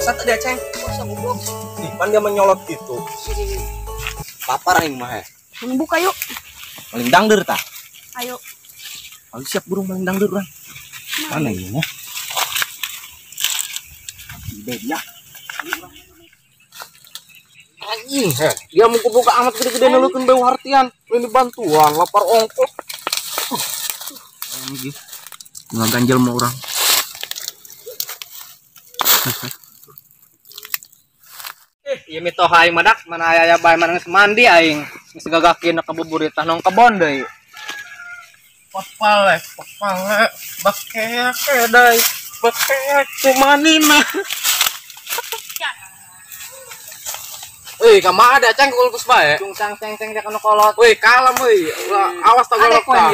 Masa tadi Ceng? Masa goblok. Ih, pan dia menyolot gitu. Lapar aing mah. Buka yuk. Paling dangder tah. Ayo. Ayo siap burung paling dangder urang. Mana ini ya? Dia. Anjing, dia mau buka amat gede-gede nulukeun beu hartian. Ini bantuan lapar ongkos. Anjing. Nggak ganjel mau orang. Ieu mitoh aing madak mana aya bae mana geus mandi aing. Geus gagakeun ka buburitah nong kebon deui. Papale, bakea kedai, bakea cumanina. Ka mah ada Ceng kulkus bae. Cungcang ceng-ceng dia kana kolot. Woi, kalem euy. Awas tah golok tah.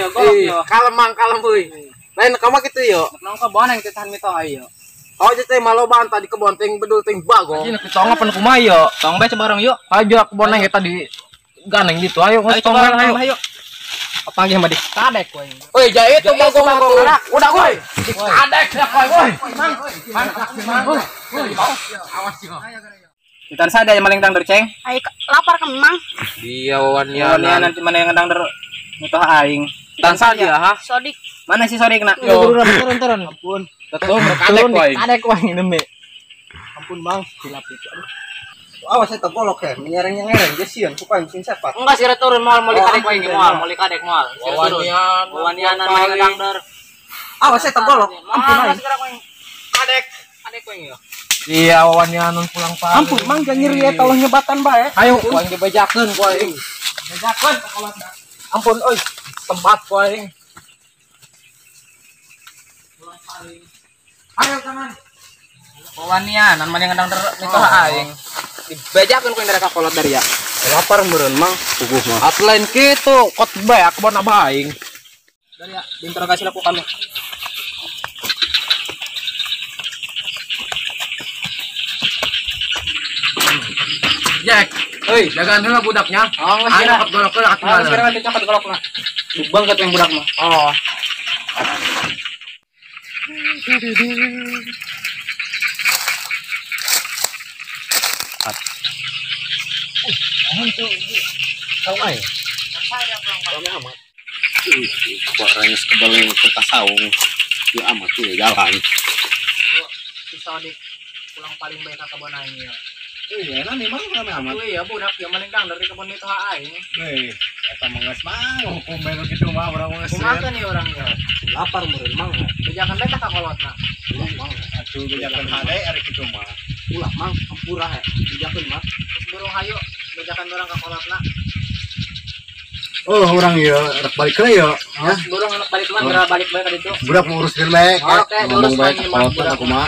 Kalem mang kalem euy. Lain ka mah kitu yo. Nong kebon yang titahan mitoh aing. Oh jadi malobaan tadi kebon ting bedul ting bagong. Anjing kita pen kumaha yo. Tong bae bareng yuk. Aja kebon yang kita di ganeng gitu. Ayo tong ayo. Apa lagi mah dikadek we. Woi, jahit tuh bagong. Udah woi. Kadek ya woi. Awas yo. Kita sada yang maling dangder Ceng. Ayo lapar ke Mang. Dia wawannya Nanti mana yang dangder mitoh aing. Dan saja ha. Sodik. Mana si Sodik nak? Turun. Ampun. Betul, kadek wae demi. Ampun Bang, silap itu. Awas saya tegolok ya, menyereng-nyereng jesian supaya mesin sepak. Enggak sih turun mal kadek wae moal, kadek moal. Wawanianan main dangder. Awas saya tegolok. Ampun Kadek wae yo. Iya, wawanianan pulang pak. Ampun Mang, jangan nyeri ya tauh nyebatan bae. Ayo, kuing dibejakeun kuing. Bejakeun kolotna. Ampun euy, tempat kuing. Ayo kaman. Wawanianan mana yang ngedang mitoh aing. Dibejakeun kuing dari kolot dari ya. Lapar meureun Mang, puguh mah. Atlain kitu, kot bae kebon abah aing. Dari ya, diinterogasi laku kami. Jack, hei, jagaan heula budaknya. Oh, ayo kat golok ke kat mana? Sekarang nanti cokot golokna. Bubang kat yang budak mah. Oh. Tahu ai. Tahu amat. Barangnya sekebal ke kasaung. Dia amat tuh jalan. Si Sodik pulang paling baik ke kebon aing ya. Iya, nah memang rame amat. Iya, budak yang maling dang dari kebon mitoh aing. Hei, eta mangas mang, hukum bae kitu mah urang geus. Kumaha nih orang ya? Lapar meureun Mang. Bejakan bae ka kolotna. Ulah Mang, atuh bejakeun hade ari kitu mah. Ulah Mang, hampura he. Bejakeun mah. Terus burung hayu bejakan orang ka kolotna. Oh, orang ya rek balik deui ya. Hah? Burung anak balik mah geura balik bae ka ditu. Budak nguruskeun bae. Oke, ngurus bae kalau tak kumaha.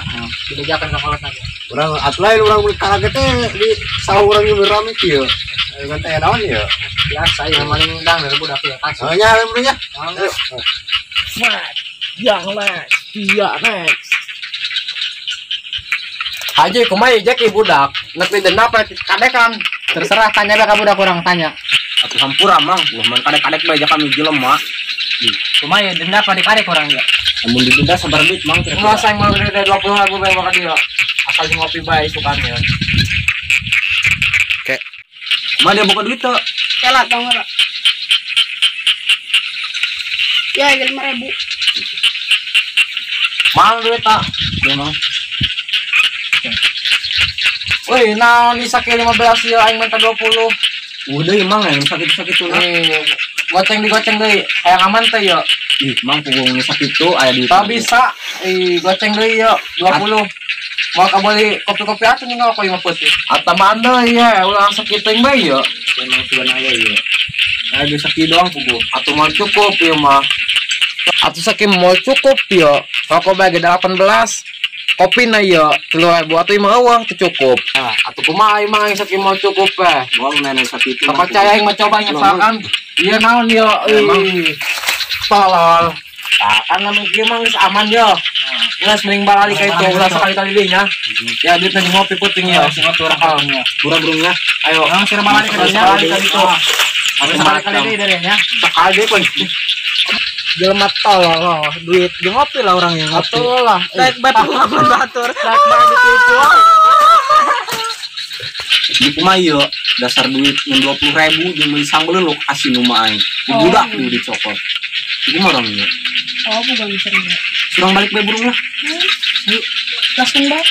Dibejakan ka kolotna. Urang atlain urang beli kaget teh di saha urang ieu rame kieu. Kan teh naon ya? Biasa ya maling dang dari budak ya. Kasih. Oh nya nya. Yang next, dia next. Haji kumaha jeung budak. Nepi denda apa kadekan. Terserah tanya bae ka budak urang tanya. Atuh hampura Mang, ulah man kadek-kadek bae kami jelema. Kumaha ya denda apa dikadek urang ya? Namun didenda sabar duit Mang kira-kira. Masa yang mau dari 20.000 bae ka dia. Asal di ngopi bae sukannya. Oke. Mana dia buka duit tuh? Kela tau enggak? Ya, 5.000. Mahal duit tak? Ya Mang. Woi, naon ni sakit 15 ya aing minta 20. Udah ya Mang, yang sakit-sakit tuh. Goceng digoceng deui. Hayang aman teh ya. Ih, Mang punggung sakit tuh aya duit. Tak bisa. Goceng deui ya 20. Mau ka beli kopi-kopi atuh ninggal koy 50. Ata mana ya, ulah sakit teh bae ya. Memang sugan aya ya. Aya duit sakit doang punggung. Atuh mah cukup ya mah. Atuh sakit mau cukup ya. Rokok bae 18. Kopi na ya, 3.000 atuh mah eueuh teu cukup. Ah, atuh kumaha ieu mah sakit mau cukup teh. Bohong nenek sakit itu. Percaya aing mah coba nyesalkan. Iya naon ya, tolol. Tah kan anu kieu mah geus aman ya. Geus mending balali ka itu ulah sekali-kali deui nya. Ya duit teh ngopi puting ya, sing atuh rakalnya. Burung-burungnya. Ayo, Nang sira balali ka dinya. Harus sekali deui dari nya. Sekali deui pun. Jelema tolol duit jeung ngopi lah orangnya. Atuh lah. Baik batur batur. Baik batur ditipu. Di kumayo dasar duit yang 20.000 jeung meuli sambel lu kasih nu mah aing. Budak lu dicokot. Iku mah orang ya. Oh, bukan bisa. Surang balik bae burung lah. Ayo. Laskeun bae.